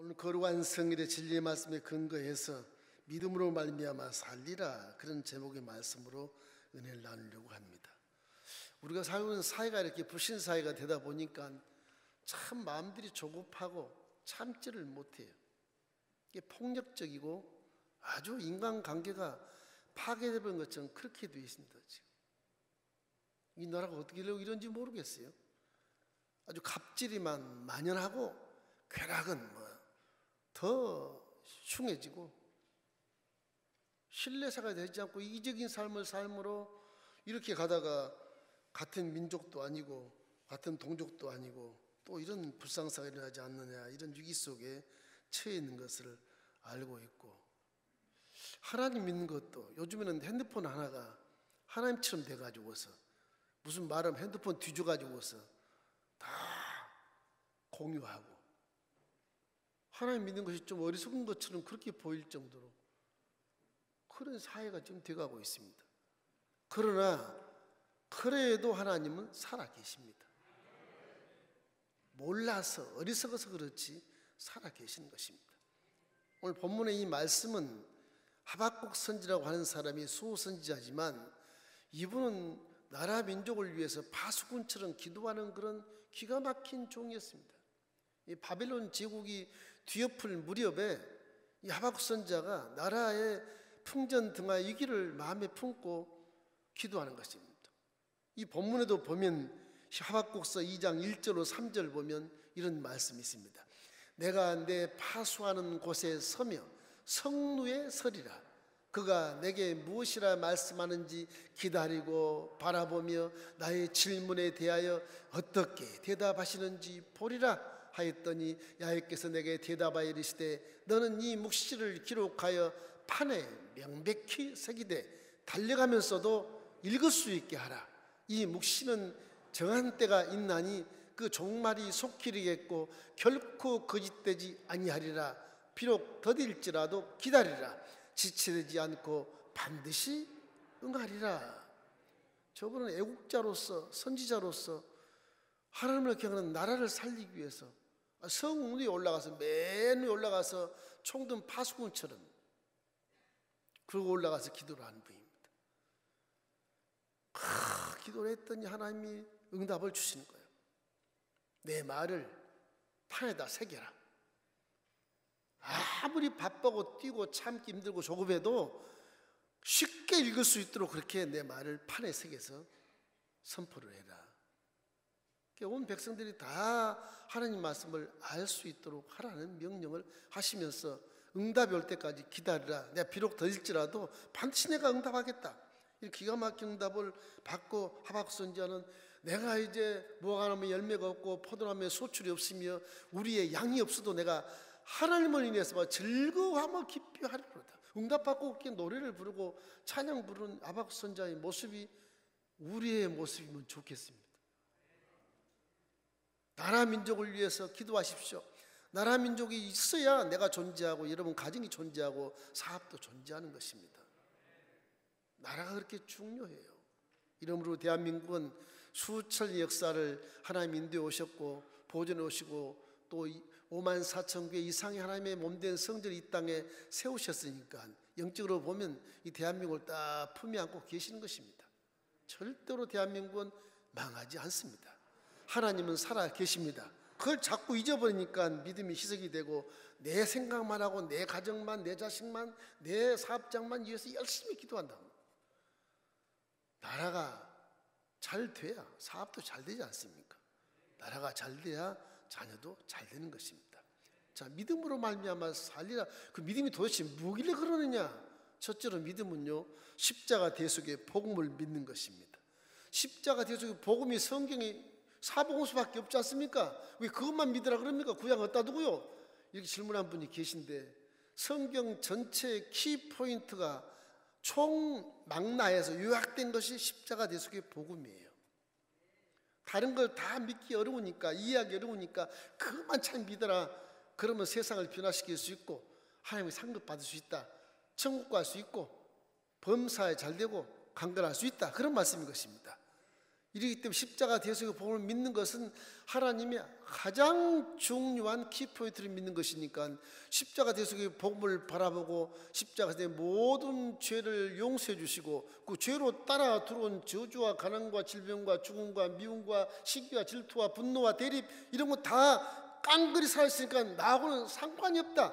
오늘 거룩한 성일의 진리의 말씀에 근거해서 믿음으로 말미암아 살리라, 그런 제목의 말씀으로 은혜를 나누려고 합니다. 우리가 살고 있는 사회가 이렇게 불신 사회가 되다 보니까 참 마음들이 조급하고 참지를 못해요. 이게 폭력적이고 아주 인간관계가 파괴되는 것처럼 그렇게 되어 있습니다. 지금 이 나라가 어떻게 이런지 모르겠어요. 아주 갑질이만 만연하고 쾌락은 더 흉해지고 신뢰사가 되지 않고 이기적인 삶을 삶으로 이렇게 가다가 같은 민족도 아니고 같은 동족도 아니고 또 이런 불상사가 일어나지 않느냐, 이런 위기 속에 처해 있는 것을 알고 있고, 하나님 믿는 것도 요즘에는 핸드폰 하나가 하나님처럼 돼가지고서 무슨 말하면 핸드폰 뒤져가지고서 다 공유하고, 하나님 믿는 것이 좀 어리석은 것처럼 그렇게 보일 정도로 그런 사회가 지금 돼가고 있습니다. 그러나 그래도 하나님은 살아계십니다. 몰라서 어리석어서 그렇지 살아계시는 것입니다. 오늘 본문의 이 말씀은 하박국 선지라고 하는 사람이 수호선지자지만 이분은 나라 민족을 위해서 파수꾼처럼 기도하는 그런 기가 막힌 종이었습니다. 이 바벨론 제국이 뒤엎을 무렵에 이 하박국 선지자가 나라의 풍전등화 위기를 마음에 품고 기도하는 것입니다. 이 본문에도 보면 하박국서 2장 1절로 3절 보면 이런 말씀이 있습니다. 내가 내 파수하는 곳에 서며 성루에 서리라. 그가 내게 무엇이라 말씀하는지 기다리고 바라보며 나의 질문에 대하여 어떻게 대답하시는지 보리라 하였더니 야훼께서 내게 대답하여 이르시되 너는 이 묵시를 기록하여 판에 명백히 새기되 달려가면서도 읽을 수 있게 하라. 이 묵시는 정한 때가 있나니 그 종말이 속히리겠고 결코 거짓되지 아니하리라. 비록 더딜지라도 기다리라. 지체되지 않고 반드시 응하리라. 저분은 애국자로서 선지자로서 하나님을 경하는 나라를 살리기 위해서 성 위에 올라가서 맨 위에 올라가서 총든 파수꾼처럼 그러고 올라가서 기도를 하는 분입니다. 기도를 했더니 하나님이 응답을 주시는 거예요. 내 말을 판에다 새겨라. 아무리 바쁘고 뛰고 참기 힘들고 조급해도 쉽게 읽을 수 있도록 그렇게 내 말을 판에 새겨서 선포를 해라. 온 백성들이 다 하나님 말씀을 알 수 있도록 하라는 명령을 하시면서 응답이 올 때까지 기다리라. 내가 비록 더딜지라도 반드시 내가 응답하겠다. 이 기가 막힌 응답을 받고 하박국 선지자는 내가 이제 무화과나무에 열매가 없고 포도나무에 소출이 없으며 우리의 양이 없어도 내가 하나님을 인해서 즐거워하며 기뻐 하리로다. 응답받고 노래를 부르고 찬양 부르는 하박국 선지자의 모습이 우리의 모습이면 좋겠습니다. 나라 민족을 위해서 기도하십시오. 나라 민족이 있어야 내가 존재하고 여러분 가정이 존재하고 사업도 존재하는 것입니다. 나라가 그렇게 중요해요. 이러므로 대한민국은 수천의 역사를 하나님 인도해 오셨고 보존해 오시고 또 5만 4천 개 이상의 하나님의 몸된 성전을 이 땅에 세우셨으니까 영적으로 보면 이 대한민국을 딱 품에 안고 계시는 것입니다. 절대로 대한민국은 망하지 않습니다. 하나님은 살아 계십니다. 그걸 자꾸 잊어버리니까 믿음이 희석이 되고 내 생각만 하고 내 가정만, 내 자식만, 내 사업장만 위해서 열심히 기도한다. 나라가 잘 돼야 사업도 잘 되지 않습니까? 나라가 잘 돼야 자녀도 잘 되는 것입니다. 자, 믿음으로 말미암아 살리라. 그 믿음이 도대체 뭐길래 그러느냐? 첫째로 믿음은요, 십자가 대속의 복음을 믿는 것입니다. 십자가 대속의 복음이 성경이 사복음서밖에 없지 않습니까? 왜 그것만 믿으라 그럽니까? 구약 어디다 두고요? 이렇게 질문한 분이 계신데 성경 전체의 키포인트가 총 망라해서 요약된 것이 십자가 대속의 복음이에요. 다른 걸 다 믿기 어려우니까, 이해하기 어려우니까 그것만 참 믿어라. 그러면 세상을 변화시킬 수 있고 하나님의 상급 받을 수 있다. 천국 갈 수 있고 범사에 잘 되고 강건할 수 있다. 그런 말씀인 것입니다. 이러기 때문에 십자가 대속의 복음을 믿는 것은 하나님이 가장 중요한 키포인트를 믿는 것이니까 십자가 대속의 복음을 바라보고 십자가의 모든 죄를 용서해 주시고 그 죄로 따라 들어온 저주와 가난과 질병과 죽음과 미움과 시기와 질투와 분노와 대립 이런 거 다 깡그리 살았으니까 나하고는 상관이 없다.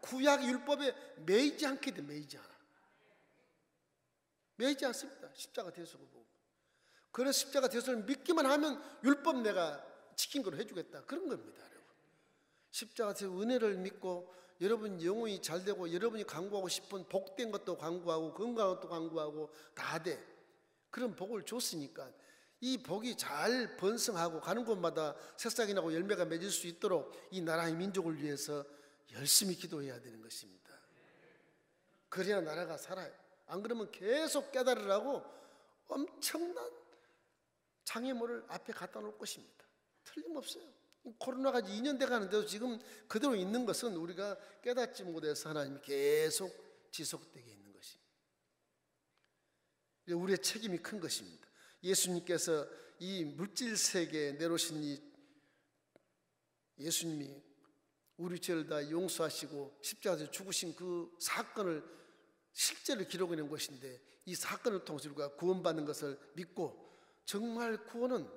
구약 율법에 매이지 않게 돼. 매이지 않아. 매이지 않습니다. 십자가 대속을 보고. 그래서 십자가 대속을 믿기만 하면 율법 내가 지킨 걸 해주겠다. 그런 겁니다, 여러분. 십자가 대속 은혜를 믿고 여러분 영혼이 잘 되고 여러분이 강구하고 싶은 복된 것도 강구하고 건강한 것도 강구하고 다 돼. 그런 복을 줬으니까 이 복이 잘 번성하고 가는 곳마다 새싹이 나고 열매가 맺을 수 있도록 이 나라의 민족을 위해서 열심히 기도해야 되는 것입니다. 그래야 나라가 살아요. 안 그러면 계속 깨달으라고 엄청난 장애물을 앞에 갖다 놓을 것입니다. 틀림없어요. 코로나가 2년 돼 가는데도 지금 그대로 있는 것은 우리가 깨닫지 못해서 하나님이 계속 지속되게 있는 것입니다. 우리의 책임이 큰 것입니다. 예수님께서 이 물질 세계에 내놓으신 이 예수님이 우리 죄를 다 용서하시고 십자가에서 죽으신 그 사건을 실제로 기록해낸 것인데 이 사건을 통해서 우리가 구원받는 것을 믿고 정말 구원은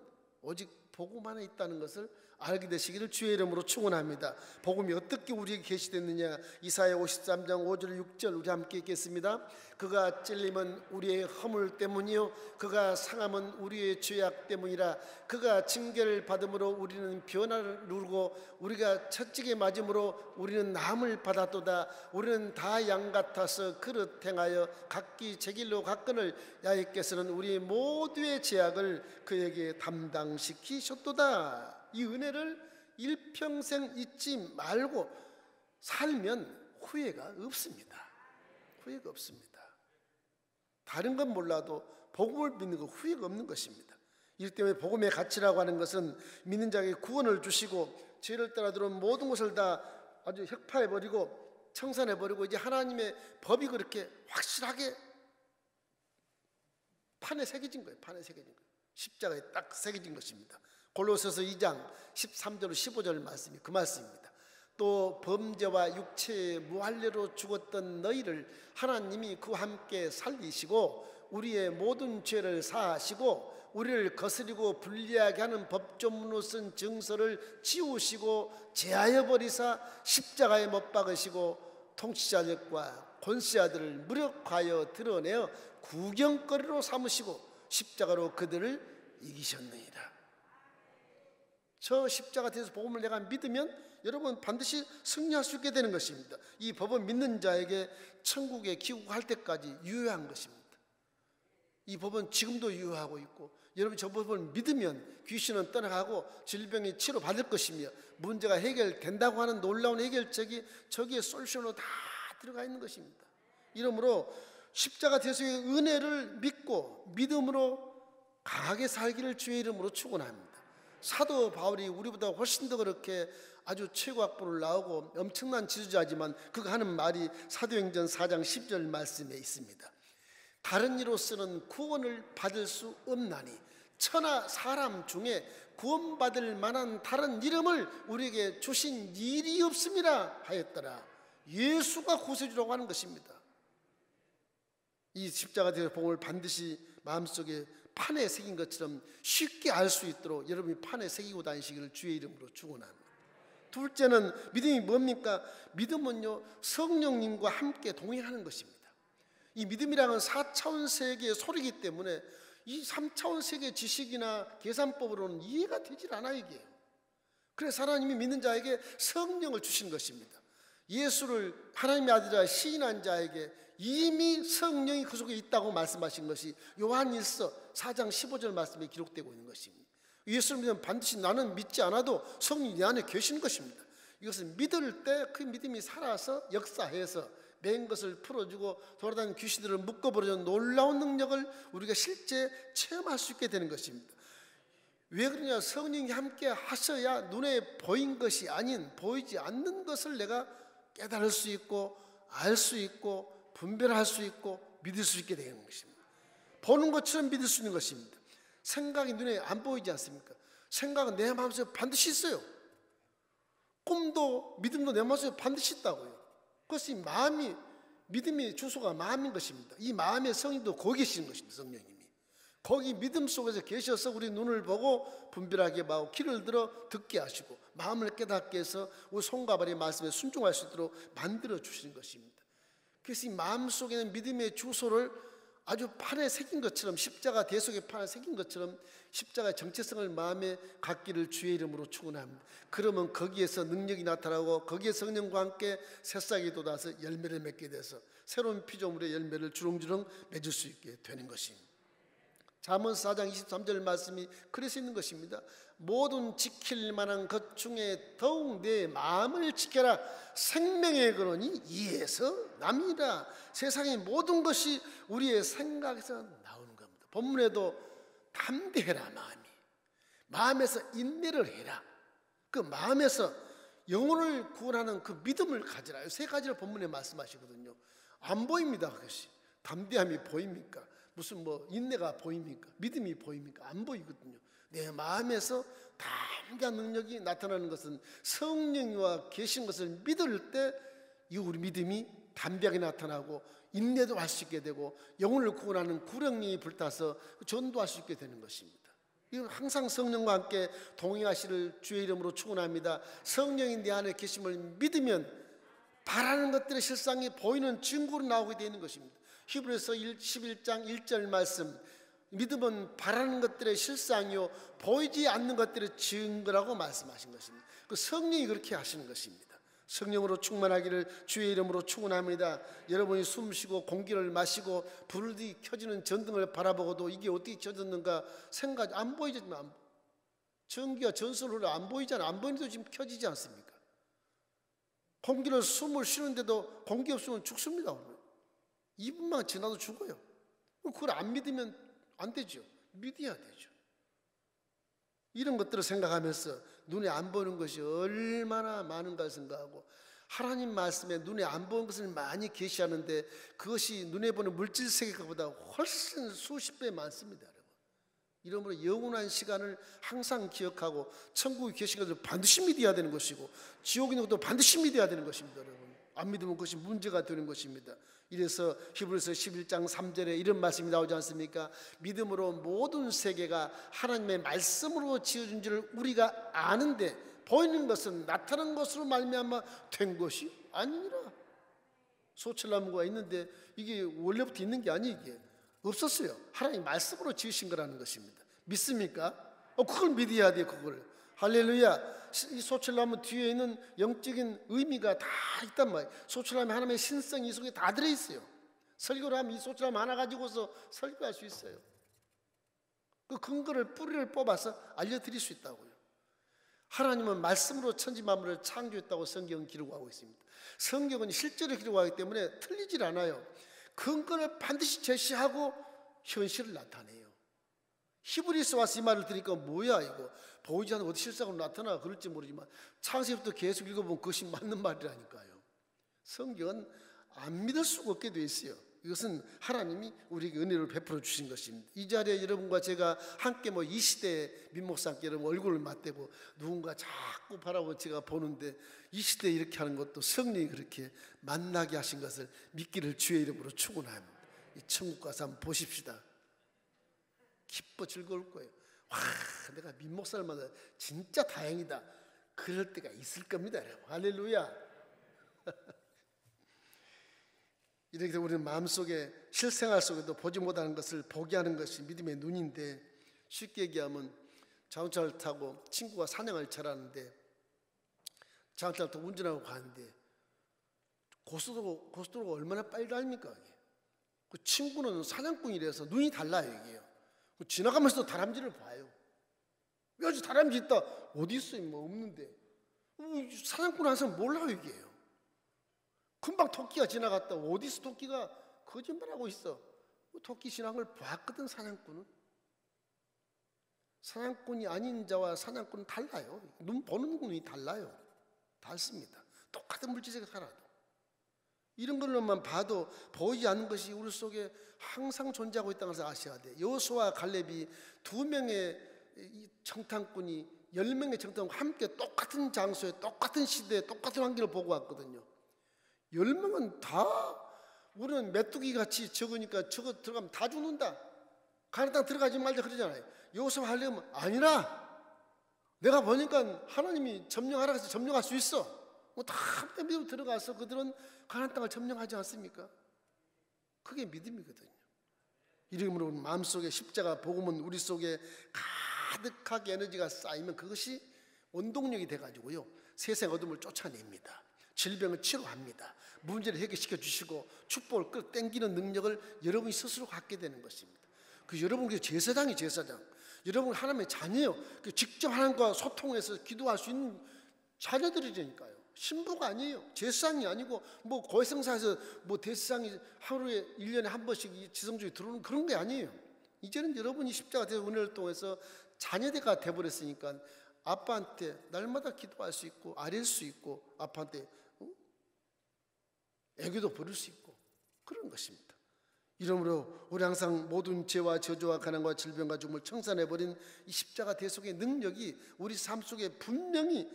오직 복음 안에 있다는 것을 알게 되시기를 주의 이름으로 축원합니다. 복음이 어떻게 우리에게 계시됐느냐. 이사야 53장 5절 6절 우리 함께 읽겠습니다. 그가 찔림은 우리의 허물 때문이요 그가 상함은 우리의 죄악 때문이라. 그가 징계를 받음으로 우리는 변화를 누르고 우리가 채찍에 맞음으로 우리는 남을 받았도다. 우리는 다 양 같아서 그릇 행하여 각기 제 길로 갔거늘 야훼께서는 우리 모두의 죄악을 그에게 담당시키셨도다. 이 은혜를 일평생 잊지 말고 살면 후회가 없습니다. 후회가 없습니다. 다른 건 몰라도 복음을 믿는 거 후회가 없는 것입니다. 이 때문에 복음의 가치라고 하는 것은 믿는 자에게 구원을 주시고 죄를 따라 들어온 모든 것을 다 아주 혁파해버리고 청산해버리고 이제 하나님의 법이 그렇게 확실하게 판에 새겨진 거예요. 판에 새겨진 거예요. 십자가에 딱 새겨진 것입니다. 골로새서 2장 13절 15절 말씀이 그 말씀입니다. 또 범죄와 육체의 무할례로 죽었던 너희를 하나님이 그와 함께 살리시고 우리의 모든 죄를 사하시고 우리를 거스리고 불리하게 하는 법조문으로 쓴 증서를 지우시고 제하여 버리사 십자가에 못 박으시고 통치자들과 권세자들을 무력하여 드러내어 구경거리로 삼으시고 십자가로 그들을 이기셨느니라. 저 십자가 대해서 복음을 내가 믿으면 여러분 반드시 승리할 수 있게 되는 것입니다. 이 법을 믿는 자에게 천국에 귀국할 때까지 유효한 것입니다. 이 법은 지금도 유효하고 있고 여러분 저 법을 믿으면 귀신은 떠나가고 질병이 치료받을 것이며 문제가 해결된다고 하는 놀라운 해결책이 저기에 솔루션으로 다 들어가 있는 것입니다. 이러므로 십자가 대속의 은혜를 믿고 믿음으로 강하게 살기를 주의 이름으로 축원합니다. 사도 바울이 우리보다 훨씬 더 그렇게 아주 최고학부를 나오고 엄청난 지도자지만 그가 하는 말이 사도행전 4장 10절 말씀에 있습니다. 다른 이로서는 구원을 받을 수 없나니 천하 사람 중에 구원받을 만한 다른 이름을 우리에게 주신 일이 없음이라 하였더라. 예수가 구세주라고 하는 것입니다. 이 십자가 대속 복음을 반드시 마음속에 판에 새긴 것처럼 쉽게 알 수 있도록 여러분이 판에 새기고 다니시기를 주의 이름으로 축원합니다. 둘째는 믿음이 뭡니까? 믿음은요 성령님과 함께 동행하는 것입니다. 이 믿음이라는 4차원 세계의 소리이기 때문에 이 3차원 세계의 지식이나 계산법으로는 이해가 되질 않아요 이게. 그래서 하나님이 믿는 자에게 성령을 주신 것입니다. 예수를 하나님의 아들이라 시인한 자에게 이미 성령이 그 속에 있다고 말씀하신 것이 요한일서 4장 15절 말씀에 기록되고 있는 것입니다. 예수를 믿으면 반드시 나는 믿지 않아도 성령이 내 안에 계신 것입니다. 이것은 믿을 때 그 믿음이 살아서 역사해서 맨 것을 풀어주고 돌아다니는 귀신들을 묶어버리는 놀라운 능력을 우리가 실제 체험할 수 있게 되는 것입니다. 왜 그러냐? 성령이 함께 하셔야 눈에 보인 것이 아닌 보이지 않는 것을 내가 깨달을 수 있고 알 수 있고 분별할 수 있고 믿을 수 있게 되는 것입니다. 보는 것처럼 믿을 수 있는 것입니다. 생각이 눈에 안 보이지 않습니까? 생각은 내 마음속에 반드시 있어요. 꿈도 믿음도 내 마음속에 반드시 있다고요. 그래서 이 마음이, 믿음의 주소가 마음인 것입니다. 이 마음의 성인도 거기 계시는 것입니다. 성령님이 거기 믿음 속에서 계셔서 우리 눈을 보고 분별하게 하고 귀를 들어 듣게 하시고 마음을 깨닫게 해서 우리 손과 발의 말씀에 순종할 수 있도록 만들어 주시는 것입니다. 그래서 이 마음 속에는 믿음의 주소를 아주 판에 새긴 것처럼, 십자가 대속의 판에 새긴 것처럼 십자가의 정체성을 마음에 갖기를 주의 이름으로 축원합니다. 그러면 거기에서 능력이 나타나고 거기에 성령과 함께 새싹이 돋아서 열매를 맺게 돼서 새로운 피조물의 열매를 주렁주렁 맺을 수 있게 되는 것입니다. 잠언서 4장 23절 말씀이 그래서 있는 것입니다. 모든 지킬 만한 것 중에 더욱 내 마음을 지켜라. 생명의 근원이 이에서 남이라. 세상의 모든 것이 우리의 생각에서 나오는 겁니다. 본문에도 담대해라. 마음에서 인내를 해라. 그 마음에서 영혼을 구원하는 그 믿음을 가지라. 세 가지를 본문에 말씀하시거든요. 안 보입니다. 그것이 담대함이 보입니까? 무슨 인내가 보입니까? 믿음이 보입니까? 안 보이거든요. 내 마음에서 담대한 능력이 나타나는 것은 성령과 계신 것을 믿을 때 이 우리 믿음이 담대하게 나타나고 인내도 할 수 있게 되고 영혼을 구원하는 구령이 불타서 전도할 수 있게 되는 것입니다. 이건 항상 성령과 함께 동행하시를 주의 이름으로 축원합니다. 성령이 내 안에 계심을 믿으면 바라는 것들의 실상이 보이는 증거로 나오게 되는 것입니다. 히브리서 11장 1절 말씀, 믿음은 바라는 것들의 실상이요 보이지 않는 것들의 증거라고 말씀하신 것입니다. 그 성령이 그렇게 하시는 것입니다. 성령으로 충만하기를 주의 이름으로 축원합니다. 여러분이 숨쉬고 공기를 마시고 불이 켜지는 전등을 바라보고도 이게 어떻게 켜졌는가 생각 안 보이지만 전기가 전선으로 안 보이잖아요. 안 보이는데도 지금 켜지지 않습니까? 공기를 숨을 쉬는데도 공기 없으면 죽습니다. 2분만 지나도 죽어요. 그걸 안 믿으면 안 되죠. 믿어야 되죠. 이런 것들을 생각하면서 눈에 안 보이는 것이 얼마나 많은가 생각하고 하나님 말씀에 눈에 안 보이는 것을 많이 계시하는데 그것이 눈에 보는 물질 세계보다 훨씬 수십 배 많습니다. 이러므로 영원한 시간을 항상 기억하고 천국에 계신 것을 반드시 믿어야 되는 것이고 지옥에 있는 것도 반드시 믿어야 되는 것입니다. 여러분, 안 믿으면 그것이 문제가 되는 것입니다. 이래서 히브리서 11장 3절에 이런 말씀이 나오지 않습니까? 믿음으로 모든 세계가 하나님의 말씀으로 지어진 줄 우리가 아는데 보이는 것은 나타난 것으로 말미암아 된 것이 아니니라. 소철나무가 있는데 이게 원래부터 있는 게 아니, 이게 없었어요. 하나님 말씀으로 지으신 거라는 것입니다. 믿습니까? 그걸 믿어야 돼요. 그걸. 할렐루야. 이 소철나무 뒤에 있는 영적인 의미가 다 있단 말이에요. 소철나무 하나님의 신성이 이 속에 다 들어있어요. 설교를 하면 이 소철나무 하나 가지고서 설교할 수 있어요. 그 근거를, 뿌리를 뽑아서 알려드릴 수 있다고요. 하나님은 말씀으로 천지 만물을 창조했다고 성경은 기록하고 있습니다. 성경은 실제로 기록하기 때문에 틀리질 않아요. 근거를 반드시 제시하고 현실을 나타내요. 히브리서 와서 이 말을 들으니까 뭐야 이거 보이지 않는 어디 실상으로 나타나 그럴지 모르지만 창세기부터 계속 읽어보면 그것이 맞는 말이라니까요. 성경은 안 믿을 수가 없게 돼 있어요. 이것은 하나님이 우리에게 은혜를 베풀어 주신 것입니다. 이 자리에 여러분과 제가 함께 이 시대에 민목사 함께 여러분 얼굴을 맞대고 누군가 자꾸 바라보고 제가 보는데 이 시대에 이렇게 하는 것도 성령이 그렇게 만나게 하신 것을 믿기를 주의 이름으로 축원합니다. 이 천국 가서 한번 보십시다. 기뻐 즐거울 거예요. 와, 내가 민목사를 만나 진짜 다행이다. 그럴 때가 있을 겁니다, 여러분. 할렐루야. 이렇게 우리는 마음속에 실생활 속에도 보지 못하는 것을 보게 하는 것이 믿음의 눈인데, 쉽게 얘기하면 자동차를 타고 친구가 사냥을 잘하는데 자동차를 타고 운전하고 가는데 고속도로가 얼마나 빨리 달립니까? 그 친구는 사냥꾼이라서 눈이 달라요. 이게요. 지나가면서도 다람쥐를 봐요. 여기 다람쥐 있다. 어디 있어요? 없는데. 사냥꾼 한 사람 몰라요. 이게요. 금방 토끼가 지나갔다. 어디서 토끼가 거짓말하고 있어. 토끼 지나간 걸 봤거든. 사냥꾼은. 사냥꾼이 아닌 자와 사냥꾼은 달라요. 눈 보는 눈이 달라요. 닳습니다. 똑같은 물질세계 살아도. 이런 걸로만 봐도 보이지 않는 것이 우리 속에 항상 존재하고 있다는 것을 아셔야 돼요. 여호수아와 갈렙이 두 명의 정탐꾼이 10명의 정탐꾼과 함께 똑같은 장소에 똑같은 시대에 똑같은 환경을 보고 왔거든요. 10명은 다 우리는 메뚜기 같이 적으니까 저거 들어가면 다 죽는다, 가나안 땅 들어가지 말자 그러잖아요. 여호수아와 갈렙은 아니라 내가 보니까 하나님이 점령하라 해서 점령할 수 있어. 다 믿음으로 들어가서 그들은 가나안 땅을 점령하지 않습니까? 그게 믿음이거든요. 이러므로 마음속에 십자가 복음은 우리 속에 가득하게 에너지가 쌓이면 그것이 원동력이 돼가지고요, 세상 어둠을 쫓아냅니다. 질병을 치료합니다. 문제를 해결시켜 주시고 축복을 끌어당기는 능력을 여러분이 스스로 갖게 되는 것입니다. 그 여러분 그 제사장이 제사장, 여러분 하나님의 자녀요. 직접 하나님과 소통해서 기도할 수 있는 자녀들이니까요. 신부가 아니에요. 제사장이 아니고 뭐 고해성사에서 뭐 대제사장이 하루에 1년에 한 번씩 지성주에 들어오는 그런 게 아니에요. 이제는 여러분이 십자가 대속 은혜를 통해서 자녀가 돼버렸으니까 아빠한테 날마다 기도할 수 있고 아뢰일 수 있고 아빠한테 애교도 부릴 수 있고 그런 것입니다. 이러므로 우리 항상 모든 죄와 저주와 가난과 질병과 죽음을 청산해버린 이 십자가 대속의 능력이 우리 삶 속에 분명히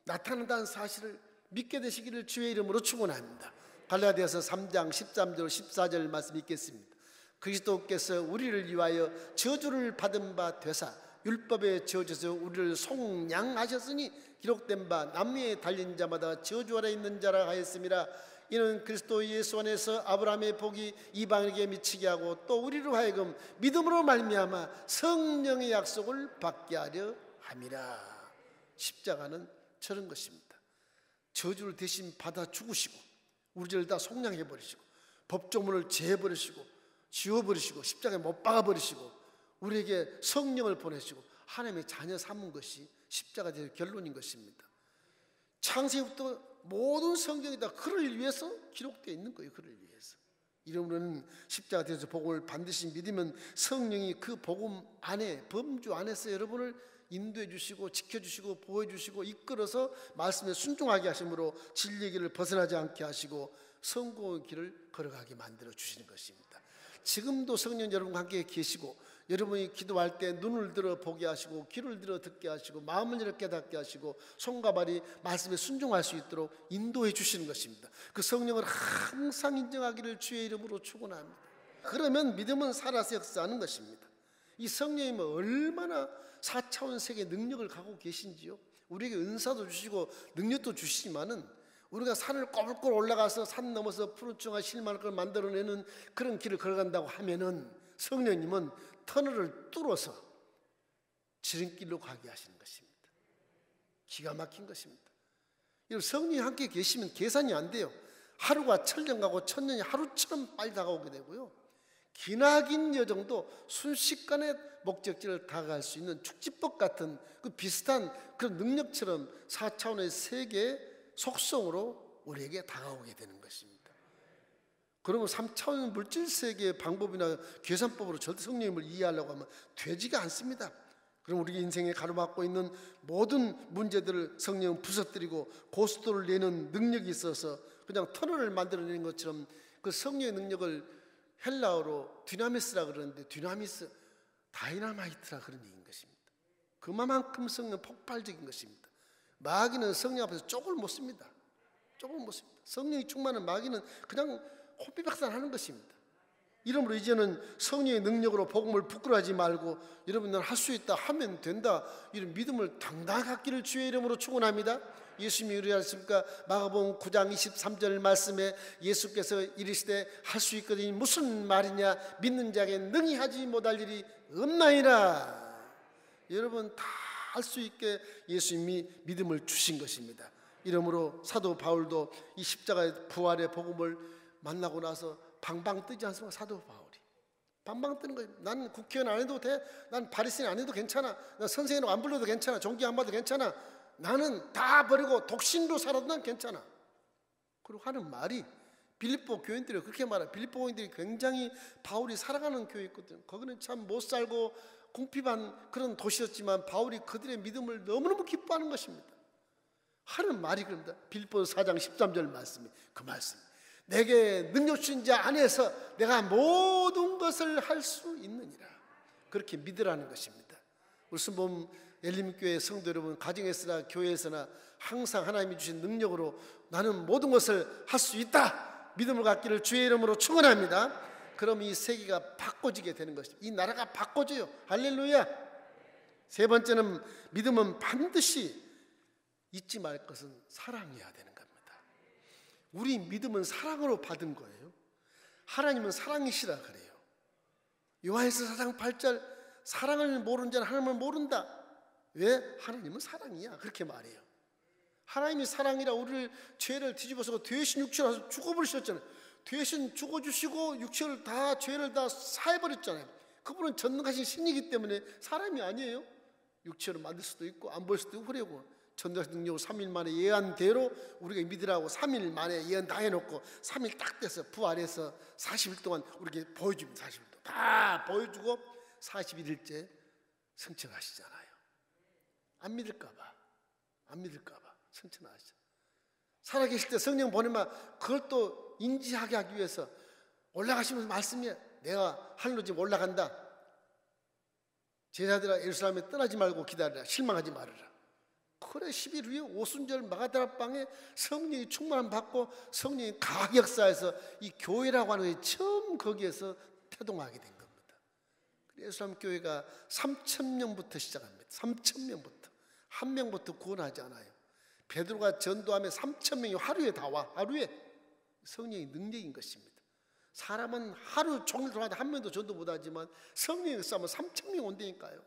나타난다는 사실을 믿게 되시기를 주의 이름으로 축원합니다. 갈라디아서 3장 13절 14절 말씀 읽겠습니다. 그리스도께서 우리를 위하여 저주를 받은 바 되사 율법의 저주에서 우리를 속량하셨으니 기록된 바 남미에 달린 자마다 저주 아래 있는 자라 하였습니다. 이는 그리스도 예수 안에서 아브라함의 복이 이방인에게 미치게 하고 또 우리로 하여금 믿음으로 말미암아 성령의 약속을 받게 하려 함이라. 십자가는 저런 것입니다. 저주를 대신 받아 죽으시고 우리 죄를 다 속량해버리시고 법조문을 제해버리시고 지워버리시고 십자가에 못 박아버리시고 우리에게 성령을 보내시고 하나님의 자녀 삼은 것이 십자가 될 결론인 것입니다. 창세기부터 모든 성경이 다 그를 위해서 기록되어 있는 거예요. 그를 위해서. 이러므로는 십자가 대속 복음을 반드시 믿으면 성령이 그 복음 안에 범주 안에서 여러분을 인도해 주시고 지켜주시고 보호해 주시고 이끌어서 말씀에 순종하게 하심으로 진리의 길을 벗어나지 않게 하시고 성공의 길을 걸어가게 만들어 주시는 것입니다. 지금도 성령 여러분과 함께 계시고 여러분이 기도할 때 눈을 들어 보게 하시고 귀를 들어 듣게 하시고 마음을 열어 깨닫게 하시고 손과 발이 말씀에 순종할 수 있도록 인도해 주시는 것입니다. 그 성령을 항상 인정하기를 주의 이름으로 축원합니다. 그러면 믿음은 살아서 역사하는 것입니다. 이 성령님은 얼마나 4차원 세계의 능력을 갖고 계신지요. 우리에게 은사도 주시고 능력도 주시지만은 우리가 산을 꼬불꼬불 올라가서 산 넘어서 푸른청아 실만할 걸 만들어내는 그런 길을 걸어간다고 하면은 성령님은 터널을 뚫어서 지름길로 가게 하시는 것입니다. 기가 막힌 것입니다. 여러분 성령이 함께 계시면 계산이 안 돼요. 하루가 천년 가고 천년이 하루처럼 빨리 다가오게 되고요. 기나긴 여정도 순식간에 목적지를 다가갈 수 있는 축지법 같은 그 비슷한 그런 능력처럼 4차원의 세계의 속성으로 우리에게 다가오게 되는 것입니다. 그러면 3차원 물질 세계의 방법이나 계산법으로 절대 성령님을 이해하려고 하면 되지가 않습니다. 그럼 우리 인생에 가로막고 있는 모든 문제들을 성령은 부서뜨리고 고속도로를 내는 능력이 있어서 그냥 터널을 만들어내는 것처럼 그 성령의 능력을 헬라어로 디나미스라 그러는데 디나미스 다이나마이트라 그런 얘기인 것입니다. 그만큼 성령은 폭발적인 것입니다. 마귀는 성령 앞에서 쪽을 못 씁니다. 쪽을 못 씁니다. 성령이 충만한 마귀는 그냥 혼비백산하는 것입니다. 이러므로 이제는 성령의 능력으로 복음을 부끄러워하지 말고 여러분 난 할 수 있다 하면 된다 이런 믿음을 당당하게 갖기를 주의 이름으로 축원합니다. 예수님이 이르셨습니까? 마가복음 9장 23절 말씀에 예수께서 이르시되 할 수 있거든요. 무슨 말이냐? 믿는 자에게 능히 하지 못할 일이 없나이라. 여러분 다 할 수 있게 예수님이 믿음을 주신 것입니다. 이러므로 사도 바울도 이 십자가의 부활의 복음을 만나고 나서 방방 뜨지 않습니까? 사도 바울이 방방 뜨는 거예요. 난 국회의원 안 해도 돼. 난 바리새인 안 해도 괜찮아. 난 선생님 안 불러도 괜찮아. 존경 안 받아도 괜찮아. 나는 다 버리고 독신으로 살아도 난 괜찮아. 그리고 하는 말이 빌립보 교인들이 그렇게 말해요. 빌립보 교인들이 굉장히 바울이 살아가는 교회였거든요. 거기는 참 못 살고 궁핍한 그런 도시였지만 바울이 그들의 믿음을 너무너무 기뻐하는 것입니다. 하는 말이 그럽니다. 빌립보서 4장 13절 말씀이 그 말씀. 내게 능력 주신 자 안에서 내가 모든 것을 할 수 있느니라. 그렇게 믿으라는 것입니다. 우리 순복음 엘림교회 성도 여러분, 가정에서나 교회에서나 항상 하나님이 주신 능력으로 나는 모든 것을 할 수 있다, 믿음을 갖기를 주의 이름으로 축원합니다. 그럼 이 세계가 바꿔지게 되는 것입니다. 이 나라가 바꿔져요. 할렐루야. 세 번째는, 믿음은 반드시 잊지 말 것은 사랑해야 되는 겁니다. 우리 믿음은 사랑으로 받은 거예요. 하나님은 사랑이시라 그래요. 요한일서 4장 8절, 사랑을 모르는 자는 하나님을 모른다. 왜? 하나님은 사랑이야, 그렇게 말해요. 하나님이 사랑이라 우리를, 죄를 뒤집어서 대신 육체로 와서 죽어버리셨잖아요. 대신 죽어주시고 육체를 다, 죄를 다 사해버렸잖아요. 그분은 전능하신 신이기 때문에 사람이 아니에요. 육체로 만들 수도 있고 안 볼 수도 있고 그래고, 전능하신 능력으로 3일 만에 예언한 대로 우리가 믿으라고 3일 만에 예언 다 해놓고 3일 딱 돼서 부활해서 40일 동안 우리에게 보여줍니다. 40일 동안 다 보여주고 41일째 승천하시잖아요. 안 믿을까봐 승천하시죠. 살아계실 때 성령 보내면 그걸 또 인지하게 하기 위해서 올라가시면서 말씀이에요. 내가 하늘로 지금 올라간다. 제자들아, 예루살렘에 떠나지 말고 기다리라. 실망하지 말아라. 그래, 10일 후에 오순절 마가다락방에 성령이 충만함 받고 성령이 가역사에서 이 교회라고 하는 게 처음 거기에서 태동하게 된 겁니다. 예루살렘 교회가 3,000명부터 시작합니다. 3,000명부터. 한 명부터 구원하지 않아요. 베드로가 전도하면 3,000명이 하루에 다 와. 하루에. 성령의 능력인 것입니다. 사람은 하루 종일 돌아도 한 명도 전도 못하지만 성령이 싸면 3,000명 온다니까요.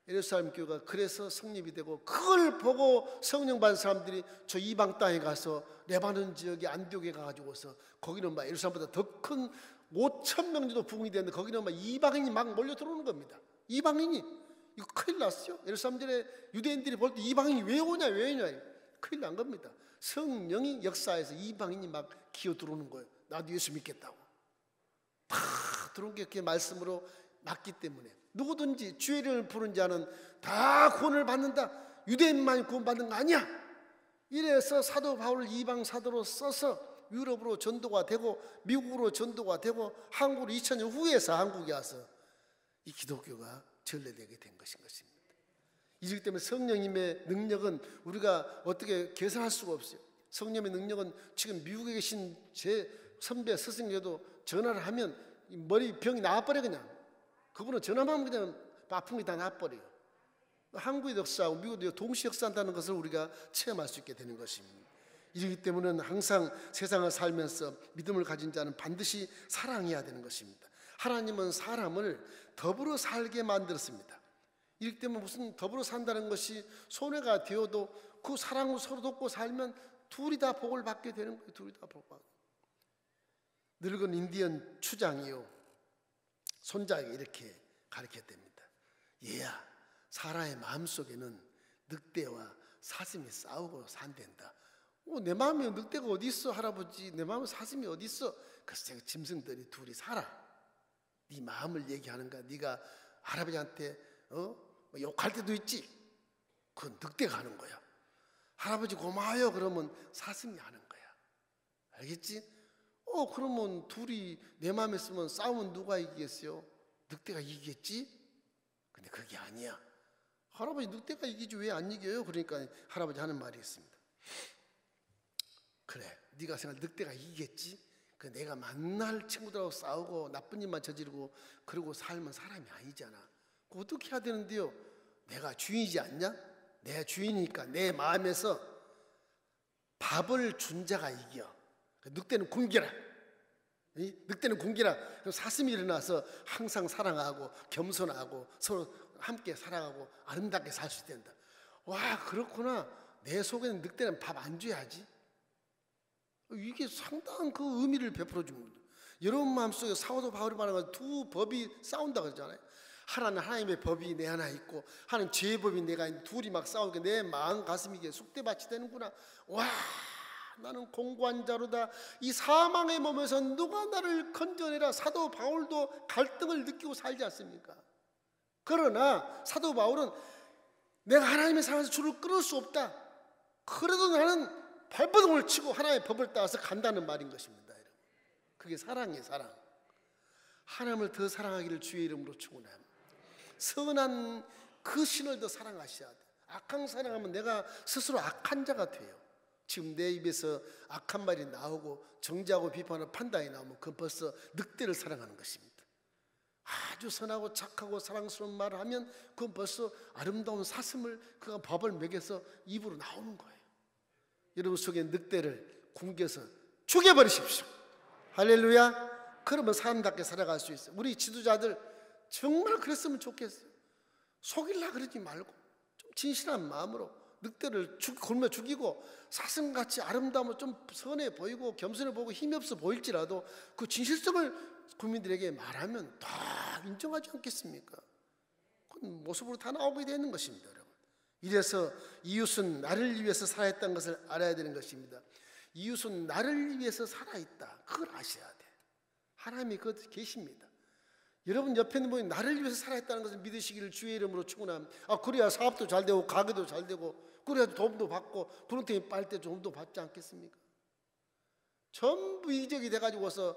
예루살렘 교회가 그래서 성립이 되고, 그걸 보고 성령 받은 사람들이 저 이방 땅에 가서 레바논 지역의 안디옥에 가가지고서, 거기는 막 예루살렘보다 더 큰 5,000명 정도 부흥이 되는데 거기는 막 이방인이 막 몰려 들어오는 겁니다. 이방인이. 이거 큰일 났어요. 예루살렘전에 유대인들이 볼 때 이방인이 왜 오냐 큰일 난 겁니다. 성령이 역사에서 이방인이 막 기어 들어오는 거예요. 나도 예수 믿겠다고 다 들어온 게 그 말씀으로 맞기 때문에, 누구든지 주의 이름을 부른 자는 다 구원을 받는다. 유대인만 구원받는 거 아니야. 이래서 사도 바울을 이방 사도로 써서 유럽으로 전도가 되고 미국으로 전도가 되고 한국으로 2000년 후에서 한국에 와서 이 기독교가 전래되게 된 것입니다. 이렇기 때문에 성령님의 능력은 우리가 어떻게 계산할 수가 없어요. 성령의 능력은 지금 미국에 계신 제 선배 스승님도 전화를 하면 머리 병이 나아버려. 그냥 그분은 전화만 하면 그냥 아픈 게 다 나아버려요. 한국의 역사하고 미국도 동시에 역사한다는 것을 우리가 체험할 수 있게 되는 것입니다. 이렇기 때문에 항상 세상을 살면서 믿음을 가진 자는 반드시 사랑해야 되는 것입니다. 하나님은 사람을 더불어 살게 만들었습니다. 이렇기 때문에 무슨 더불어 산다는 것이 손해가 되어도 그 사랑으로 서로 돕고 살면 둘이 다 복을 받게 되는 거예요. 둘이 다 복을 받고. 늙은 인디언 추장이요, 손자에게 이렇게 가르쳤답니다. 얘야, 사람의 마음속에는 늑대와 사슴이 싸우고 산댄다. 내 마음에 늑대가 어디 있어 할아버지, 내 마음에 사슴이 어디 있어. 그래서 제가 짐승들이 둘이 살아. 네 마음을 얘기하는 거야. 네가 할아버지한테 욕할 때도 있지. 그건 늑대가 하는 거야. 할아버지 고마워요 그러면 사슴이 하는 거야. 알겠지? 그러면 둘이 내 마음에 있으면 싸우면 누가 이기겠어요? 늑대가 이기겠지? 근데 그게 아니야. 할아버지 늑대가 이기지 왜 안 이겨요? 그러니까 할아버지 하는 말이 있습니다. 그래, 네가 생각 늑대가 이기겠지? 내가 만날 친구들하고 싸우고 나쁜 일만 저지르고 그러고 살면 사람이 아니잖아. 어떻게 해야 되는데요? 내가 주인이지 않냐? 내 주인이니까 내 마음에서 밥을 준 자가 이겨. 늑대는 굶겨라. 늑대는 굶겨라. 그럼 사슴이 일어나서 항상 사랑하고 겸손하고 서로 함께 살아가고 아름답게 살 수 된다. 와, 그렇구나. 내 속에는 늑대는 밥 안 줘야지. 이게 상당한 그 의미를 베풀어 줍니다. 여러분 마음속에 사도 바울이 말하는 두 법이 싸운다 그러잖아요. 하나는 하나님의 법이 내 하나 있고 하나는 죄의 법이 내가 있는, 둘이 막 싸우니까 내 마음 가슴이 이게 쑥대밭이 되는구나. 와, 나는 공고한 자로다. 이 사망의 몸에서 누가 나를 건져내라. 사도 바울도 갈등을 느끼고 살지 않습니까? 그러나 사도 바울은 내가 하나님의 사랑에서 줄을 끊을 수 없다. 그래도 나는 발버둥을 치고 하나님의 법을 따라서 간다는 말인 것입니다. 여러분. 그게 사랑이에요. 사랑. 하나님을 더 사랑하기를 주의 이름으로 축원합니다. 선한 그 신을 더 사랑하셔야 돼요. 악한 사랑하면 내가 스스로 악한 자가 돼요. 지금 내 입에서 악한 말이 나오고 정죄하고 비판하고 판단이 나오면 그건 벌써 늑대를 사랑하는 것입니다. 아주 선하고 착하고 사랑스러운 말을 하면 그건 벌써 아름다운 사슴을 그가 밥을 먹여서 입으로 나오는 거예요. 여러분 속에 늑대를 굶겨서 죽여버리십시오. 할렐루야. 그러면 사람답게 살아갈 수 있어요. 우리 지도자들 정말 그랬으면 좋겠어요. 속일라 그러지 말고 좀 진실한 마음으로 늑대를 굶어 죽이고 사슴같이 아름다우면 좀 선해 보이고 겸손해 보이고 힘이 없어 보일지라도 그 진실성을 국민들에게 말하면 다 인정하지 않겠습니까? 그건 모습으로 다 나오게 되는 것입니다. 여러분. 이래서 이웃은 나를 위해서 살아있다는 것을 알아야 되는 것입니다. 이웃은 나를 위해서 살아있다. 그걸 아셔야 돼. 하나님이 그것 계십니다. 여러분 옆에 있는 분이 나를 위해서 살아있다는 것을 믿으시기를 주의 이름으로 축원합니다. 그래야 사업도 잘 되고 가게도 잘 되고 그래야 도움도 받고 구렁텅이 빨 때 도움도 받지 않겠습니까? 전부 이적이 돼가지고서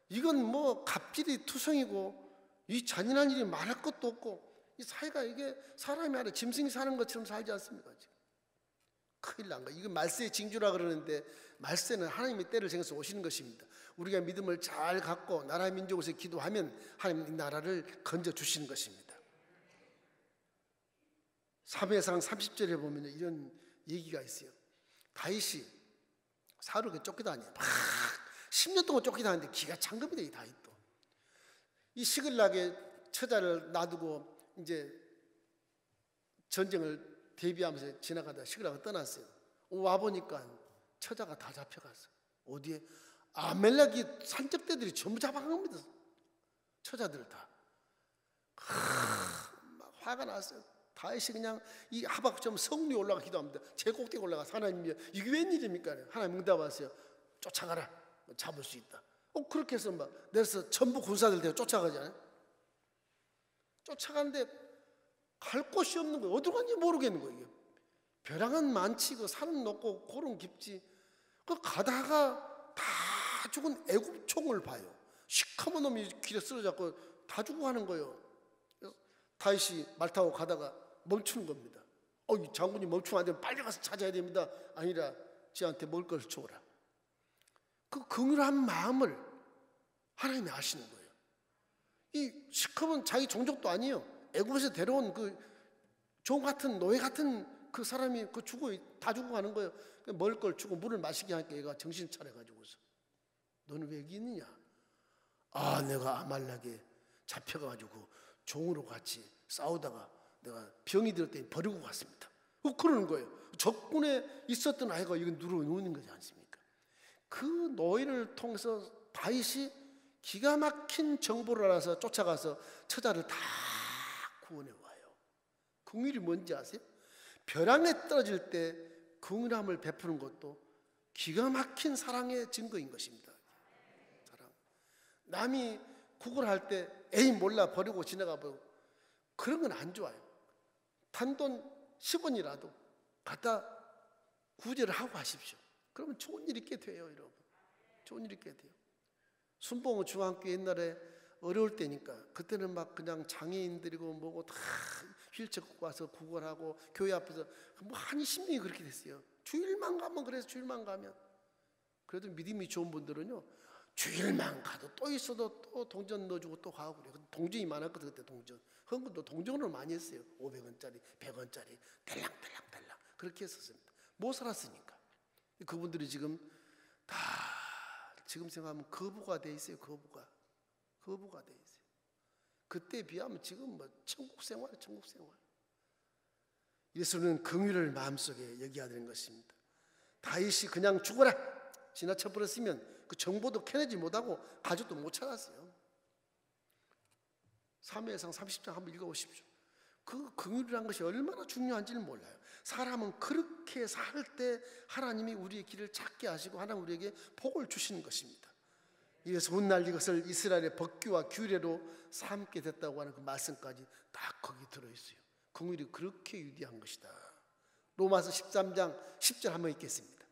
이건 뭐 갑질이 투성이고 이 잔인한 일이 말할 것도 없고 이 사회가 이게 사람이 아니라 짐승이 사는 것처럼 살지 않습니까? 지금 큰일 난 거예요. 이거 말세의 징조라 그러는데 말세는 하나님의 때를 정해서 오시는 것입니다. 우리가 믿음을 잘 갖고 나라 민족에서 기도하면 하나님 이 나라를 건져주시는 것입니다. 사무엘상 30절에 보면 이런 얘기가 있어요. 다윗이 사울에게 쫓겨다녀요. 막 10년 동안 쫓겨다니는데 기가 찬 겁니다. 이 다윗도. 이 시글락에 처자를 놔두고 이제 전쟁을 대비하면서 지나가다 시글락을 떠났어요. 와보니까 처자가 다 잡혀갔어요. 어디에? 아멜렉이 산적대들이 전부 잡아간 겁니다. 처자들을 다. 막 화가 났어요. 다윗이 그냥 이 하박점 성리에 올라가 기도합니다. 제 꼭대기 올라가서 하나님이여 이게 웬일입니까? 하나님 응답하세요. 쫓아가라. 잡을 수 있다. 그렇게 해서 막 내려서 전부 군사들 대고 쫓아가잖아요. 쫓아가는데 갈 곳이 없는 거예요. 어디로 간지 모르겠는 거예요. 벼랑은 많지 그 산은 높고 고름 깊지. 그 가다가 다 죽은 애굽 총을 봐요. 시커먼 놈이 길에 쓰러졌고 다 죽고 가는 거예요. 다윗이 말 타고 가다가 멈추는 겁니다. 이 장군이 멈추면 안 되면 빨리 가서 찾아야 됩니다. 아니라 지한테 먹을 것을 줘라. 그 긍휼한 마음을 하나님이 아시는 거예요. 이 시커먼 자기 종족도 아니에요. 애굽에서 데려온 그 종 같은 노예 같은 그 사람이 그 다 죽고 가는 거예요. 먹을 걸 주고 물을 마시게 하니까 얘가 정신 차려가지고서 너는 왜 여기 있느냐? 내가 아말렉에 잡혀가지고 종으로 같이 싸우다가 내가 병이 들었더니 버리고 갔습니다. 그러는 거예요. 적군에 있었던 아이가 이거 누르는 거지 않습니까? 그 노예를 통해서 다윗이 기가 막힌 정보를 알아서 쫓아가서 처자를 다 구원해 와요. 긍휼이 뭔지 아세요? 벼랑에 떨어질 때 긍휼함을 베푸는 것도 기가 막힌 사랑의 증거인 것입니다. 사랑. 남이 구걸할 때 에이 몰라 버리고 지나가 버리고 그런 건 안 좋아요. 단돈 10원이라도 갖다 구제를 하고 하십시오. 그러면 좋은 일이 있게 돼요. 여러분. 좋은 일이 있게 돼요. 순봉 중앙교회 옛날에 어려울 때니까 그때는 막 그냥 장애인들이고 뭐고 다 휠체어 갖고 와서 구걸하고 교회 앞에서 뭐 한 20명이 그렇게 됐어요. 주일만 가면 그래서 주일만 가면 그래도 믿음이 좋은 분들은요 주일만 가도 또 있어도 또 동전 넣어주고 또 가고 그래요. 동전이 많았거든 그때 동전. 헌금도 동전으로 많이 했어요. 500원짜리 100원짜리 달랑달랑달랑 그렇게 했었습니다. 못 살았으니까. 그분들이 지금 다 지금 생각하면 거부가 돼 있어요. 거부가 돼 있어요. 그때 비하면 지금 뭐 천국 생활. 이래서 우리는 긍휼을 마음속에 여겨야 되는 것입니다. 다윗이 그냥 죽어라 지나쳐 버렸으면 그 정보도 캐내지 못하고 가족도 못 찾았어요. 사무엘상 30장 한번 읽어보십시오. 그 긍휼이라는 것이 얼마나 중요한지는 몰라요. 사람은 그렇게 살 때 하나님이 우리의 길을 찾게 하시고 하나님 우리에게 복을 주시는 것입니다. 이래서 훗날 이것을 이스라엘의 법규와 규례로 삼게 됐다고 하는 그 말씀까지 딱 거기 들어있어요. 긍휼이 그렇게 위대한 것이다. 로마서 13장 10절 한번 읽겠습니다.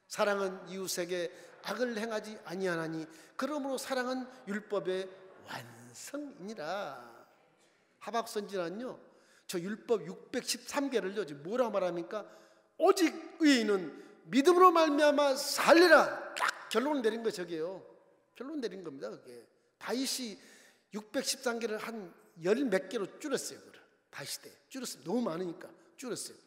사랑은 이웃에게 악을 행하지 아니하나니 그러므로 사랑은 율법의 완성이니라. 하박국 선지자는요, 저 율법 613개를요 지금 뭐라 말합니까? 오직 의인은 믿음으로 말미암아 살리라. 딱 결론 내린 거 저게요. 결론 내린 겁니다. 그게 다윗이 613개를 한 열 몇 개로 줄였어요. 그걸 다윗 때 줄였어요. 너무 많으니까 줄였어요.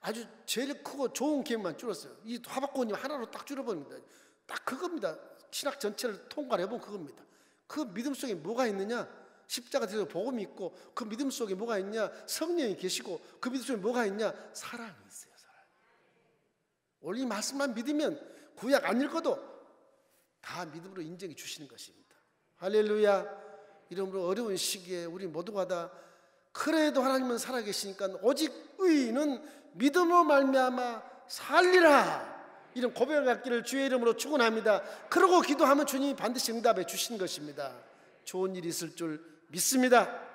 아주 제일 크고 좋은 계명만 줄였어요. 이 하박국님 하나로 딱 줄여버립니다. 딱 그겁니다. 신학 전체를 통과를 해보면 그겁니다. 그 믿음 속에 뭐가 있느냐? 십자가 뒤에서 복음이 있고, 그 믿음 속에 뭐가 있냐? 성령이 계시고, 그 믿음 속에 뭐가 있냐? 사랑이 있어요. 사랑. 오늘 이 말씀만 믿으면 구약 안 읽어도 다 믿음으로 인정해 주시는 것입니다. 할렐루야. 이러므로 어려운 시기에 우리 모두가 다 그래도 하나님은 살아계시니까 오직 의인은 믿음으로 말미암아 살리라, 이런 고백을 갖기를 주의 이름으로 축원합니다. 그러고 기도하면 주님이 반드시 응답해 주시는 것입니다. 좋은 일이 있을 줄 믿습니다.